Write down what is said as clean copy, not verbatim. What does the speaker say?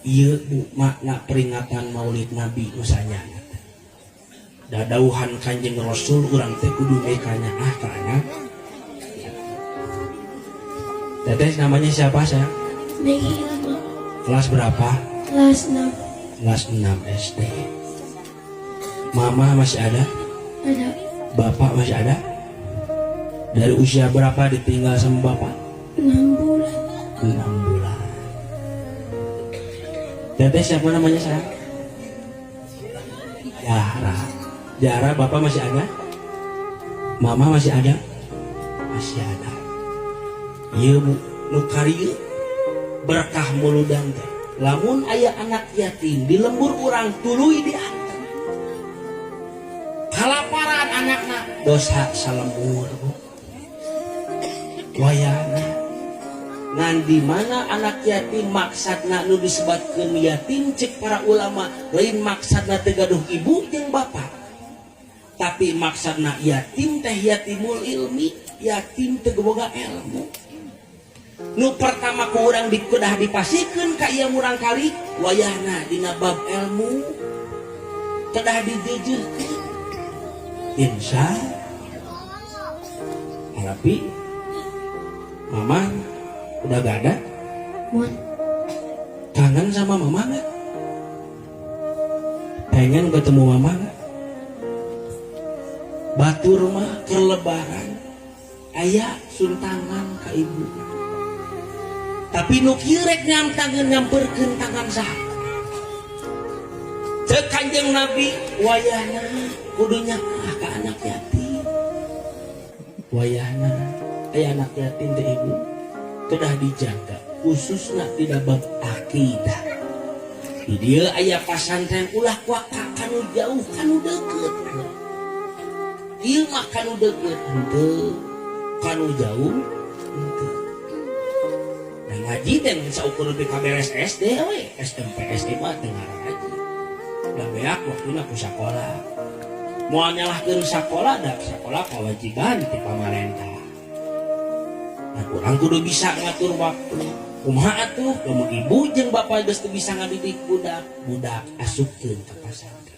Iya Bu, makna peringatan Maulid Nabi nusanya dadauhan Kanjeng Rasul urang teh kudu mekanya ka anak. Teteh namanya siapa sayang? Megi Ilma. Kelas berapa? Kelas 6. Kelas 6 SD. Mama masih ada? Ada. Bapak masih ada? Dari usia berapa ditinggal sama bapak? 6 bulan. 6 bulan. Teteh siapa namanya sayang? Jara. Jara bapak masih ada? Mama masih ada? Masih ada. Iya Bu, nu karieu berkah muludan teh. Lamun aya anak yatim di lembur urang tuluy diantar. Kalaparan anakna dosa salembur Bu. Wayana ngan di mana anak yatim maksudna nu disebutkeun yatim cek para ulama lain maksudna teu gaduh ibu jeung bapak. Tapi maksudna yatim teh yatimul ilmi, yatim teu boga ilmu. Nu pertama ku urang dikudah dipasikeun ka ieu murang kali wayahna dina bab ilmu kedah dijejeukeun. Insya tapi mama udah gak ada. Kangen sama mama gak? Pengen ketemu mama gak? Batur mah ke lebaran aya suntangan ka ibu. Tapi nu kieu rek nyamtangeun nyamperkeun tangan sah. Cek Kanjeng Nabi wayahna kudu nyakah ka anak yatim. Wayahna aya anak yatim teh ibu kedah dijaga khususna tidak bab akidah. Di dieu aya pasantren ulah kuaka kanu jauh kanu deukeut. Ieu mah kanu deukeut henteu, kanu jauh henteu. Nah ngaji teh saukur teh kaberes SD we, SMP SD mah teu ngaran ngaji. Da beak waktuna ku sakola. Moal nyalahkeun sakola da sakola kewajiban ti pamarentah. Nah, urang kudu bisa ngatur waktu. Kumaha atuh lamun ibu jeung bapak geus teu bisa ngadidik budak, budak asupkeun ka pasantren.